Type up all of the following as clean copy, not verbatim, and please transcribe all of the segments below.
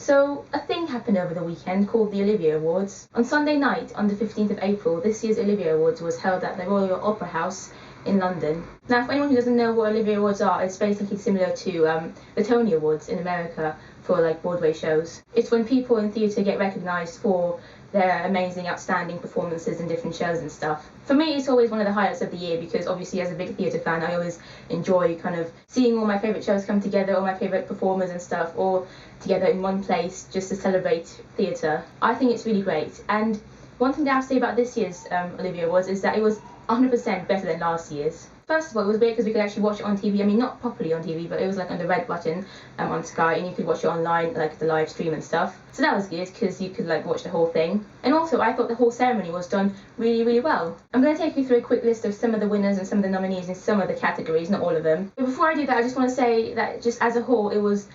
So a thing happened over the weekend called the Olivier Awards. On Sunday night, on the 15th of April, this year's Olivier Awards was held at the Royal Opera House in London. Now, for anyone who doesn't know what Olivier Awards are, it's basically similar to the Tony Awards in America for like Broadway shows. It's when people in theatre get recognised for their amazing, outstanding performances in different shows and stuff. For me, it's always one of the highlights of the year because obviously as a big theatre fan, I always enjoy kind of seeing all my favourite shows come together, all my favourite performers and stuff, all together in one place just to celebrate theatre. I think it's really great. And one thing that I have to say about this year's Olivier Awards is that it was 100% better than last year's. First of all, it was great because we could actually watch it on TV. I mean, not properly on TV, but it was like on the red button on Sky, and you could watch it online, like the live stream and stuff. So that was good because you could like watch the whole thing. And also, I thought the whole ceremony was done really, really well. I'm going to take you through a quick list of some of the winners and some of the nominees in some of the categories, not all of them. But before I do that, I just want to say that just as a whole, it was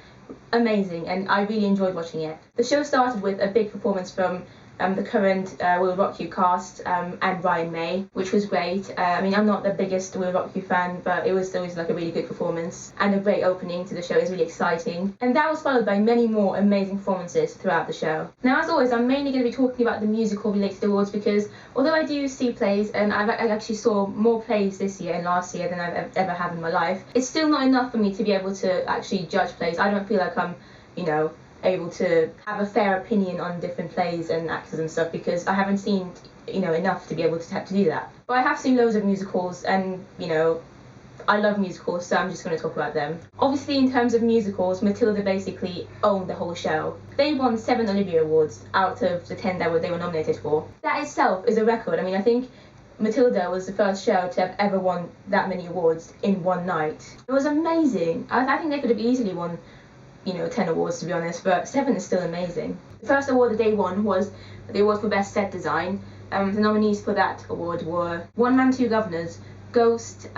amazing, and I really enjoyed watching it. The show started with a big performance from the current Will Rock You cast and Ryan May, which was great. I mean, I'm not the biggest Will Rock You fan, but it was always like a really good performance and a great opening to the show. It was really exciting, and that was followed by many more amazing performances throughout the show. Now, as always, I'm mainly going to be talking about the musical related awards because although I do see plays, and I actually saw more plays this year and last year than I've ever had in my life, it's still not enough for me to be able to actually judge plays. I don't feel like I'm, able to have a fair opinion on different plays and actors and stuff because I haven't seen, enough to be able to do that. But I have seen loads of musicals and, I love musicals, so I'm just going to talk about them. Obviously, in terms of musicals, Matilda basically owned the whole show. They won 7 Olivier Awards out of the 10 that they were nominated for. That itself is a record. I mean, I think Matilda was the first show to have ever won that many awards in one night. It was amazing. I think they could have easily won 10 awards to be honest, but 7 is still amazing. The first award that they won was the award for Best Set Design. The nominees for that award were One Man, Two Governors, Ghost,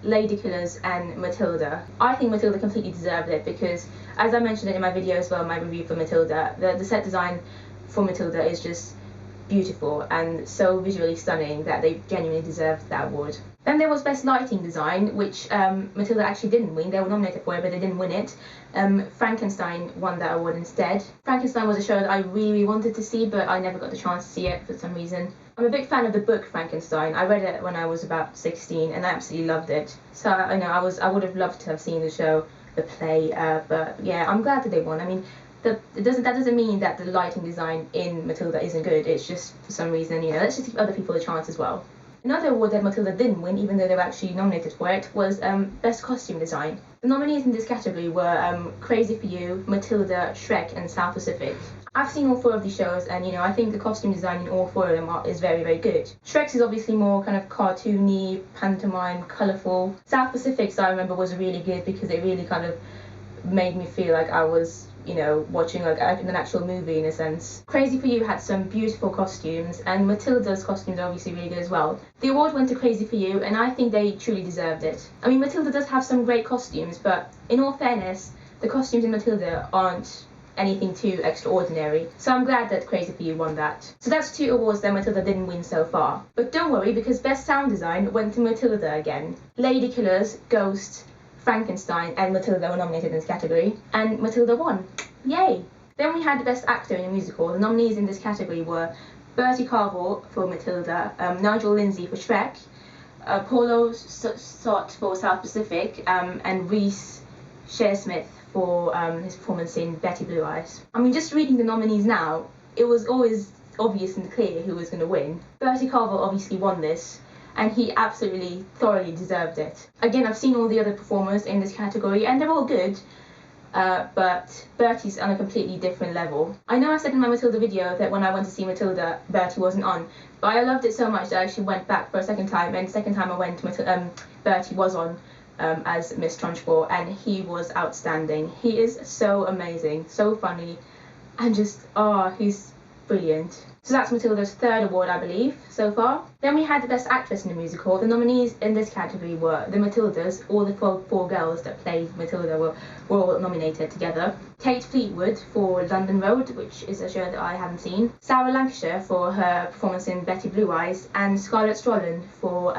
Lady Killers and Matilda. I think Matilda completely deserved it because, as I mentioned it in my video as well, my review for Matilda, the set design for Matilda is just beautiful and so visually stunning that they genuinely deserved that award. Then there was Best Lighting Design, which Matilda actually didn't win. They were nominated for it, but they didn't win it. Frankenstein won that award instead. Frankenstein was a show that I really wanted to see, but I never got the chance to see it for some reason. I'm a big fan of the book Frankenstein. I read it when I was about 16 and I absolutely loved it. So I would have loved to have seen the show, the play, but yeah, I'm glad that they won. I mean, that doesn't mean that the lighting design in Matilda isn't good. It's just for some reason, let's just give other people a chance as well. Another award that Matilda didn't win, even though they were actually nominated for it, was Best Costume Design. The nominees in this category were Crazy for You, Matilda, Shrek and South Pacific. I've seen all 4 of these shows and I think the costume design in all 4 of them is very, very good. Shrek's is obviously more kind of cartoony, pantomime, colourful. South Pacific's, I remember, was really good because it really kind of made me feel like I was watching like an actual movie in a sense. Crazy for You had some beautiful costumes and Matilda's costumes are obviously really good as well. The award went to Crazy for You and I think they truly deserved it. I mean, Matilda does have some great costumes, but in all fairness, the costumes in Matilda aren't anything too extraordinary. So I'm glad that Crazy for You won that. So that's 2 awards that Matilda didn't win so far. But don't worry because Best Sound Design went to Matilda again. Lady Killers, Ghost, Frankenstein and Matilda were nominated in this category, and Matilda won. Yay! Then we had the Best Actor in a Musical. The nominees in this category were Bertie Carvel for Matilda, Nigel Lindsay for Shrek, Paulo Sott for South Pacific, and Reese Shearsmith for his performance in Betty Blue Eyes. I mean, just reading the nominees now, it was always obvious and clear who was going to win. Bertie Carvel obviously won this, and he absolutely thoroughly deserved it. Again, I've seen all the other performers in this category and they're all good, but Bertie's on a completely different level. I know I said in my Matilda video that when I went to see Matilda, Bertie wasn't on, but I loved it so much that I actually went back for a second time, and the second time I went, Bertie was on as Miss Trunchbull, and he was outstanding. He is so amazing, so funny, and just, he's brilliant. So that's Matilda's 3rd award, I believe, so far. Then we had the Best Actress in a Musical. The nominees in this category were the Matildas. All the four girls that played Matilda were all nominated together. Kate Fleetwood for London Road, which is a show that I haven't seen. Sarah Lancashire for her performance in Betty Blue Eyes. And Scarlett Strallen for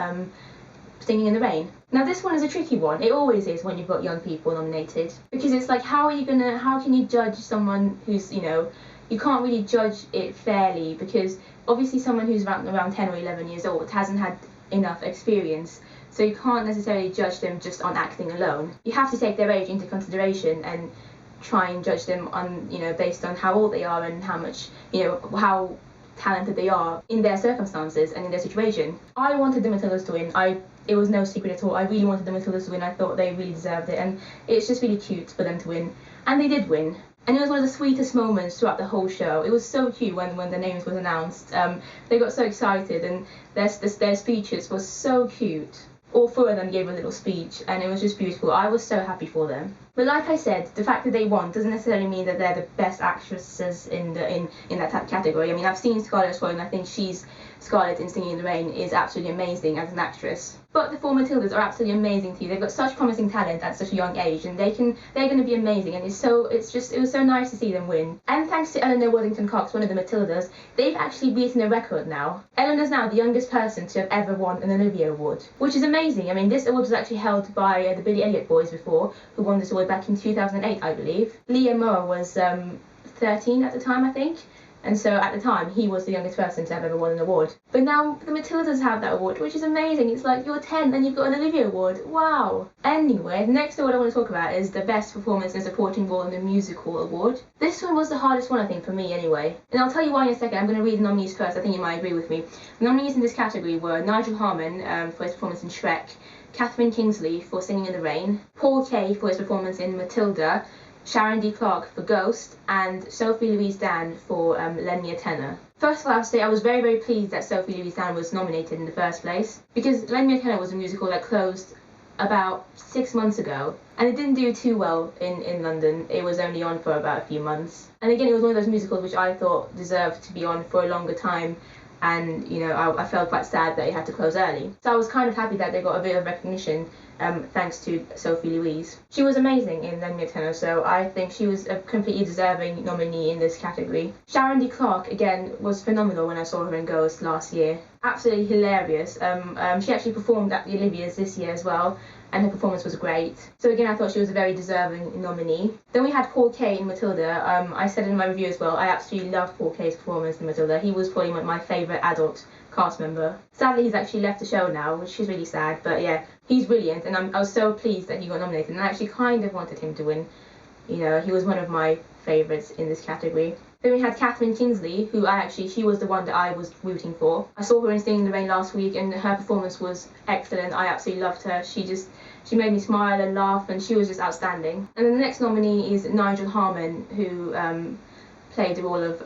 Singing in the Rain. Now this one is a tricky one. It always is when you've got young people nominated, because it's like, how can you judge someone who's, you can't really judge it fairly, because obviously someone who's around 10 or 11 years old hasn't had enough experience, so you can't necessarily judge them just on acting alone. You have to take their age into consideration and try and judge them on, based on how old they are and how much, how talented they are in their circumstances and in their situation. I wanted the Matildas to win. It was no secret at all. I really wanted the Matildas to win. I thought they really deserved it, and it's just really cute for them to win. And they did win. And it was one of the sweetest moments throughout the whole show. It was so cute when the names was announced. They got so excited, and their speeches were so cute. All four of them gave a little speech, and it was just beautiful. I was so happy for them. But like I said, the fact that they won doesn't necessarily mean that they're the best actresses in that category. I mean, I've seen Scarlett Roy, and I think Scarlett in Singing in the Rain is absolutely amazing as an actress. But the four Matildas are absolutely amazing too. They've got such promising talent at such a young age, and they're going to be amazing. And it was so nice to see them win. And thanks to Eleanor Worthington Cox, one of the Matildas, they've actually beaten a record now. Eleanor's now the youngest person to have ever won an Olivier Award, which is amazing. I mean, this award was actually held by the Billy Elliot Boys before, who won this award back in 2008, I believe. Liam Moore was 13 at the time, I think. And so at the time, he was the youngest person to have ever won an award. But now the Matildas have that award, which is amazing. It's like, you're 10 and you've got an Olivier Award. Wow. Anyway, the next award I want to talk about is the Best Performance in a Supporting Role in a Musical Award. This one was the hardest one, I think, for me anyway. And I'll tell you why in a second. I'm going to read the nominees first. I think you might agree with me. The nominees in this category were Nigel Harman for his performance in Shrek, Catherine Kingsley for Singing in the Rain, Paul Kaye for his performance in Matilda, Sharon D. Clarke for Ghost, and Sophie Louise Dan for Lend Me a Tenor. First of all, I have to say I was very, very pleased that Sophie Louise Dan was nominated in the first place, because Lend Me a Tenor was a musical that closed about 6 months ago, and it didn't do too well in London. It was only on for about a few months. And again, it was one of those musicals which I thought deserved to be on for a longer time, and I felt quite sad that it had to close early. So I was kind of happy that they got a bit of recognition thanks to Sophie Louise. She was amazing in Lend Me a Tenor, so I think she was a completely deserving nominee in this category. Sharon D. Clarke, again, was phenomenal when I saw her in Ghost last year. Absolutely hilarious. She actually performed at the Oliviers this year as well, and her performance was great. So again, I thought she was a very deserving nominee. Then we had Paul Kaye in Matilda. I said in my review as well, I absolutely loved Paul Kaye's performance in Matilda. He was probably my favourite adult cast member. Sadly, he's actually left the show now, which is really sad, but yeah, he's brilliant, and I was so pleased that he got nominated, and I actually kind of wanted him to win. He was one of my favourites in this category. Then we had Catherine Kingsley, who she was the one that I was rooting for. I saw her in Singing in the Rain last week, and her performance was excellent. I absolutely loved her. She made me smile and laugh, and she was just outstanding. And then the next nominee is Nigel Harman, who played the role of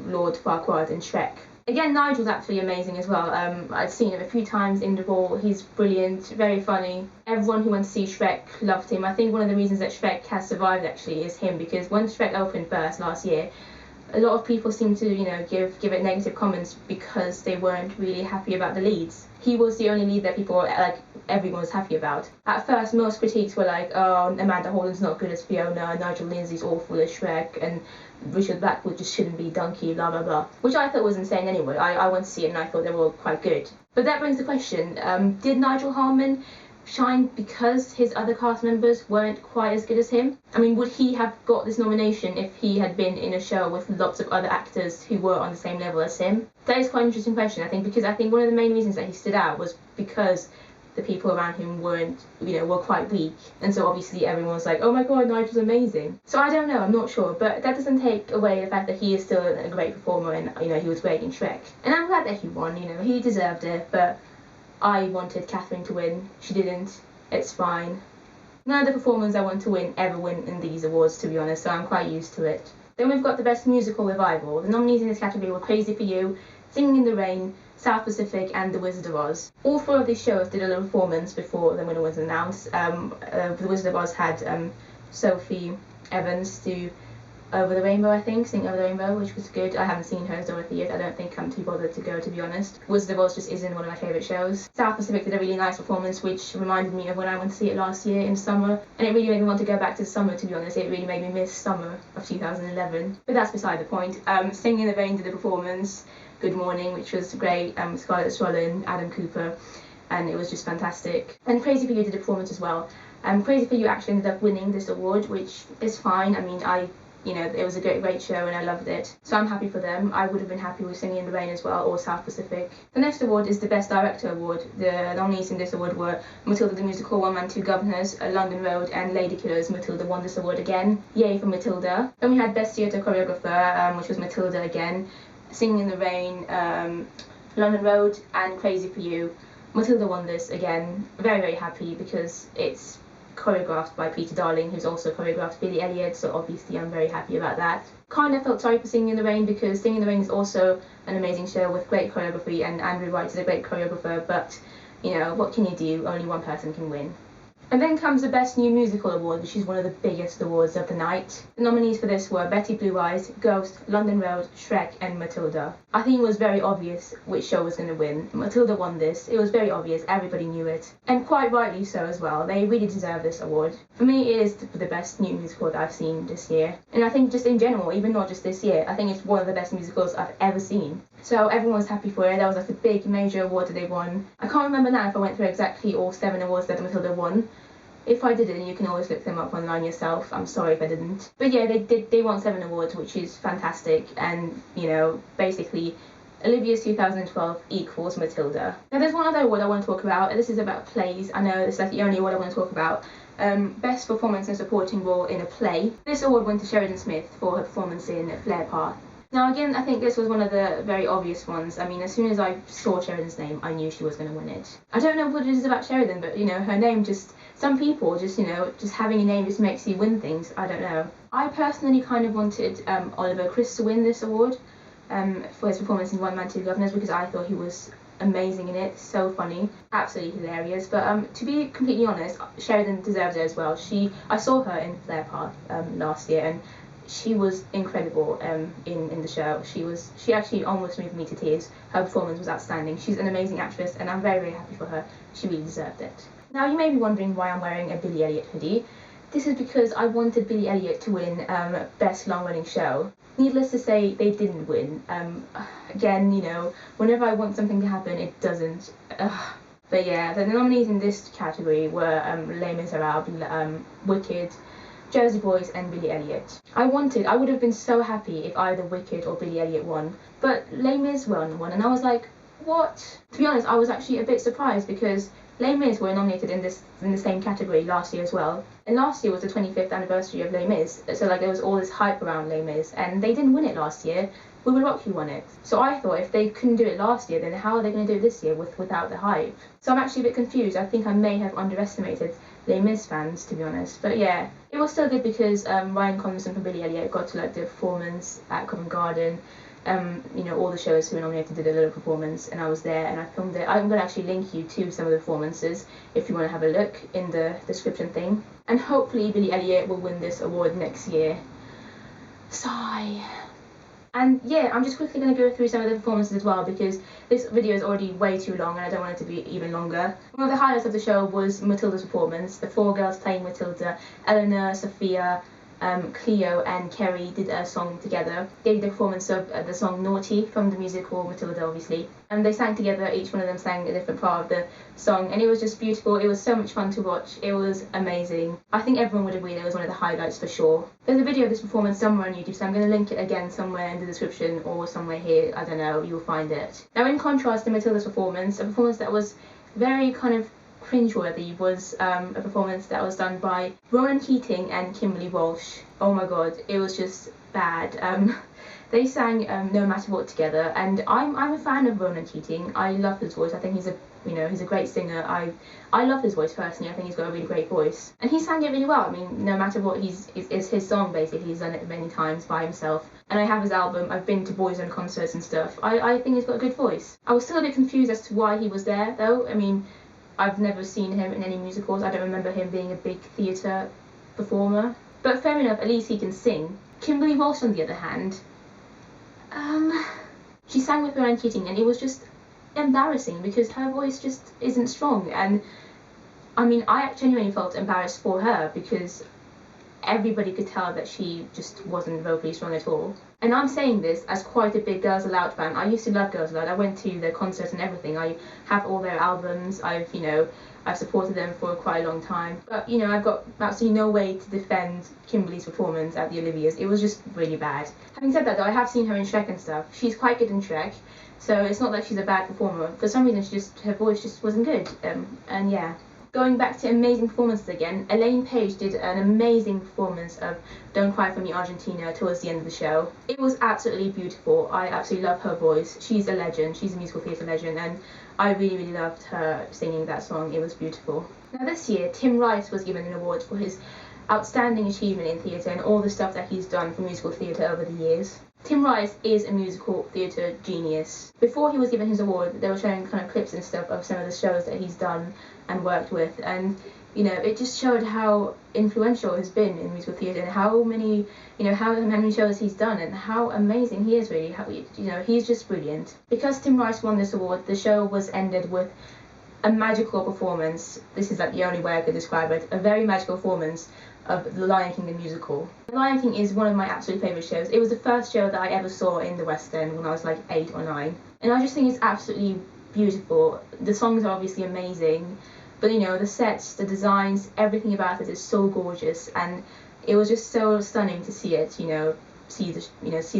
Lord Farquaad in Shrek. Again, Nigel's absolutely amazing as well. I've seen him a few times in the role. He's brilliant, very funny. Everyone who went to see Shrek loved him. I think one of the reasons that Shrek has survived actually is him, because when Shrek opened first last year, a lot of people seem to, give it negative comments because they weren't really happy about the leads. He was the only lead that everyone was happy about. At first, most critiques were like, oh, Amanda Holland's not good as Fiona, Nigel Lindsay's awful as Shrek, and Richard Blackwood just shouldn't be Donkey, blah blah blah. Which I thought was insane anyway. I went to see it and I thought they were all quite good. But that brings the question, did Nigel Harman shine because his other cast members weren't quite as good as him? I mean, would he have got this nomination if he had been in a show with lots of other actors who were on the same level as him? That is quite an interesting question, I think, because I think one of the main reasons that he stood out was because the people around him were quite weak, and so obviously everyone was like, oh my god, Nigel's amazing. So I don't know, I'm not sure, but that doesn't take away the fact that he is still a great performer, and he was great in Shrek. And I'm glad that he won, he deserved it, but I wanted Catherine to win. She didn't. It's fine. None of the performers I want to win ever win in these awards, to be honest, so I'm quite used to it. Then we've got the Best Musical Revival. The nominees in this category were Crazy for You, Singing in the Rain, South Pacific, and The Wizard of Oz. All four of these shows did a little performance before the winner was announced. The Wizard of Oz had Sophie Evans do Over the Rainbow, I think, sing Over the Rainbow, which was good. I haven't seen her as Dorothy yet. I don't think I'm too bothered to go, to be honest. Wizard of Oz just isn't one of my favourite shows. South Pacific did a really nice performance, which reminded me of when I went to see it last year in summer, and it really made me want to go back to summer, to be honest. It really made me miss summer of 2011. But that's beside the point. Singing in the Rain did a performance, Good Morning, which was great. Scarlett Rollin, Adam Cooper. and it was just fantastic. And Crazy for You did a performance as well. Crazy for You actually ended up winning this award, which is fine. I mean, it was a great show and I loved it. So I'm happy for them. I would have been happy with Singing in the Rain as well, or South Pacific. The next award is the Best Director award. The nominees in this award were Matilda the Musical, One Man Two Governors, London Road, and Lady Killers. Matilda won this award again. Yay for Matilda. Then we had Best Theatre Choreographer, which was Matilda again. Singing in the Rain, London Road, and Crazy for You. Matilda won this again. Very happy because it's choreographed by Peter Darling, who's also choreographed Billy Elliot, so obviously I'm very happy about that. Kind of felt sorry for Singing in the Rain because Singing in the Rain is also an amazing show with great choreography, and Andrew Wright is a great choreographer, but what can you do? Only one person can win. And then comes the Best New Musical Award, which is one of the biggest awards of the night. The nominees for this were Betty Blue Eyes, Ghost, London Road, Shrek, and Matilda. I think it was very obvious which show was going to win. Matilda won this. It was very obvious. Everybody knew it. And quite rightly so as well. They really deserve this award. For me, it is the best new musical that I've seen this year. And I think just in general, even not just this year, I think it's one of the best musicals I've ever seen. So everyone was happy for it. That was like a big major award that they won. I can't remember now if I went through exactly all 7 awards that Matilda won. If I didn't, you can always look them up online yourself. I'm sorry if I didn't. But yeah, they won 7 awards, which is fantastic. And, basically, Oliviers 2012 equals Matilda. Now there's one other award I want to talk about. This is about plays. I know it's like the only award I want to talk about. Best Performance in a Supporting Role in a Play. This award went to Sheridan Smith for her performance in Flare Path. Now again, I think this was one of the very obvious ones. I mean, as soon as I saw Sheridan's name, I knew she was going to win it. I don't know what it is about Sheridan, but her name just... Some people just having a name just makes you win things. I don't know. I personally kind of wanted Oliver Chris to win this award for his performance in One Man Two Governors, because I thought he was amazing in it. So funny, absolutely hilarious. But to be completely honest, Sheridan deserves it as well. I saw her in Flare Path last year, and she was incredible in the show. She actually almost moved me to tears. Her performance was outstanding. She's an amazing actress, and I'm very happy for her. She really deserved it. Now you may be wondering why I'm wearing a Billy Elliot hoodie. This is because I wanted Billy Elliot to win Best Long Running Show. Needless to say, they didn't win. Again, whenever I want something to happen, it doesn't. But yeah, the nominees in this category were Les Miserables, Wicked, Jersey Boys, and Billy Elliot. I would have been so happy if either Wicked or Billy Elliot won, but Les Mis won, and I was like, what? To be honest, I was actually a bit surprised because Les Mis were nominated in the same category last year as well. And last year was the 25th anniversary of Les Mis, so there was all this hype around Les Mis, and they didn't win it last year. We Will Rock You won it. So I thought if they couldn't do it last year, then how are they going to do it this year without the hype? So I'm actually a bit confused. I think I may have underestimated Les Mis fans, to be honest. But yeah, it was still good because Ryan Condison from Billy Elliot got to the performance at Covent Garden. All the shows who were nominated did a little performance, and I was there and I filmed it. I'm going to actually link you to some of the performances if you want to have a look in the description thing. And hopefully Billy Elliot will win this award next year. Sigh. And yeah, I'm just quickly going to go through some of the performances as well, because this video is already way too long and I don't want it to be even longer. One of the highlights of the show was Matilda's performance. The 4 girls playing Matilda, Eleanor, Sophia, Cleo and Kerry did a song together. They did a performance of the song Naughty from the musical Matilda, obviously. And they sang together, each one of them sang a different part of the song, and it was just beautiful. It was so much fun to watch. It was amazing. I think everyone would agree that it was one of the highlights for sure. There's a video of this performance somewhere on YouTube, so I'm going to link it again somewhere in the description or somewhere here. I don't know, you'll find it. Now in contrast to Matilda's performance, a performance that was very kind of cringeworthy was a performance that was done by Ronan Keating and Kimberly Walsh. Oh my god, it was just bad. They sang No Matter What together, and I'm a fan of Ronan Keating. I love his voice. I think he's a great singer. I love his voice personally. I think he's got a really great voice, and he sang it really well. I mean, No Matter What, it's his song basically. He's done it many times by himself, and I have his album. I've been to Boyzone concerts and stuff. I think he's got a good voice. I was still a bit confused as to why he was there though. I mean, I've never seen him in any musicals. I don't remember him being a big theatre performer. But fair enough, at least he can sing. Kimberly Walsh, on the other hand, she sang with Ronan Keating, and it was just embarrassing because her voice just isn't strong. And I mean, I genuinely felt embarrassed for her because everybody could tell that she just wasn't vocally strong at all. And I'm saying this as quite a big Girls Aloud fan. I used to love Girls Aloud. I went to their concerts and everything. I have all their albums. I've supported them for quite a long time. But, I've got absolutely no way to defend Kimberly's performance at the Oliviers. It was just really bad. Having said that, though, I have seen her in Shrek and stuff. She's quite good in Shrek. So it's not like she's a bad performer. For some reason, her voice just wasn't good. And yeah. Going back to amazing performances again, Elaine Page did an amazing performance of Don't Cry For Me Argentina towards the end of the show. It was absolutely beautiful. I absolutely love her voice. She's a legend. She's a musical theatre legend, and I really, really loved her singing that song. It was beautiful. Now this year, Tim Rice was given an award for his outstanding achievement in theatre and all the stuff that he's done for musical theatre over the years. Tim Rice is a musical theatre genius. Before he was given his award, they were showing kind of clips and stuff of some of the shows that he's done and worked with, and it just showed how influential he's been in musical theatre and how many shows he's done and how amazing he is really. He's just brilliant. Because Tim Rice won this award, the show was ended with a magical performance. This is like the only way I could describe it. A very magical performance of The Lion King the musical. The Lion King is one of my absolute favourite shows. It was the first show that I ever saw in the West End when I was like 8 or 9. And I just think it's absolutely beautiful. The songs are obviously amazing, but the sets, the designs, everything about it is so gorgeous, and it was just so stunning to see it, see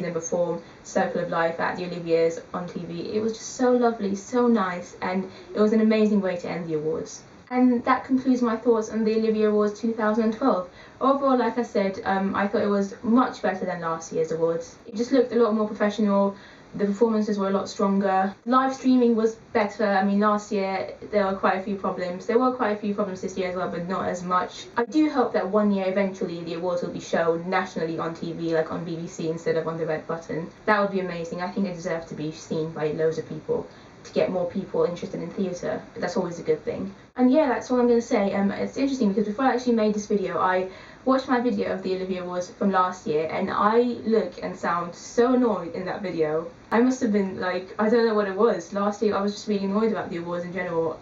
them perform Circle of Life at the Oliviers on TV. It was just so lovely, so nice, and it was an amazing way to end the awards. And that concludes my thoughts on the Olivier Awards 2012. Overall, like I said, I thought it was much better than last year's awards. It just looked a lot more professional. The performances were a lot stronger. Live streaming was better. I mean, last year there were quite a few problems. There were quite a few problems this year as well, but not as much. I do hope that one year eventually the awards will be shown nationally on TV, like on BBC instead of on the red button. That would be amazing. I think they deserve to be seen by loads of people, to get more people interested in theatre. That's always a good thing. And yeah, that's all I'm going to say. It's interesting because before I actually made this video, I watched my video of the Olivier Awards from last year, and I look and sound so annoyed in that video. I must have been like, I don't know what it was. Last year I was just really annoyed about the awards in general.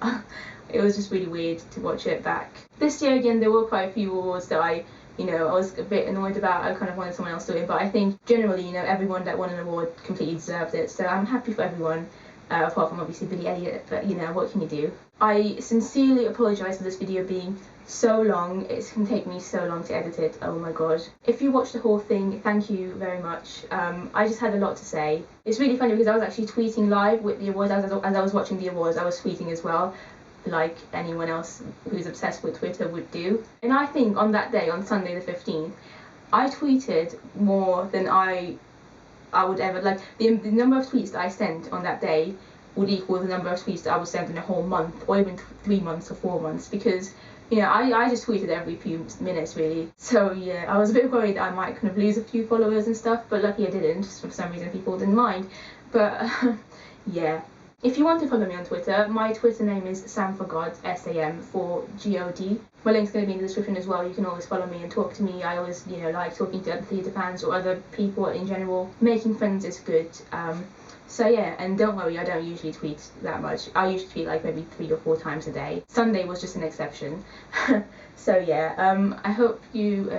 It was just really weird to watch it back. This year again, there were quite a few awards that I was a bit annoyed about. I kind of wanted someone else to win, but I think generally, everyone that won an award completely deserved it. So I'm happy for everyone. Apart from obviously Billy Elliot, but what can you do? I sincerely apologise for this video being so long. It can take me so long to edit it. Oh my god. If you watched the whole thing, thank you very much. I just had a lot to say. It's really funny because I was actually tweeting live with the awards as I was watching the awards. I was tweeting as well, like anyone else who's obsessed with Twitter would do. And I think on that day, on Sunday the 15th, I tweeted more than I would ever, like, the number of tweets that I sent on that day would equal the number of tweets that I would send in a whole month, or even 3 months or 4 months, because I just tweeted every few minutes really. So yeah, I was a bit worried that I might kind of lose a few followers and stuff, but luckily I didn't. For some reason people didn't mind. But yeah. If you want to follow me on Twitter, my Twitter name is SamForGod, SAM4GOD. My link's going to be in the description as well. You can always follow me and talk to me. I always, like talking to other theatre fans or other people in general. Making friends is good. So yeah, and don't worry, I don't usually tweet that much. I usually tweet like maybe 3 or 4 times a day. Sunday was just an exception. So yeah, I hope you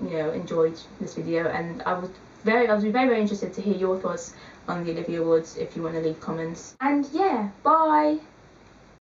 enjoyed this video, and I would be very, very interested to hear your thoughts on the Olivier Awards if you want to leave comments. And yeah, bye!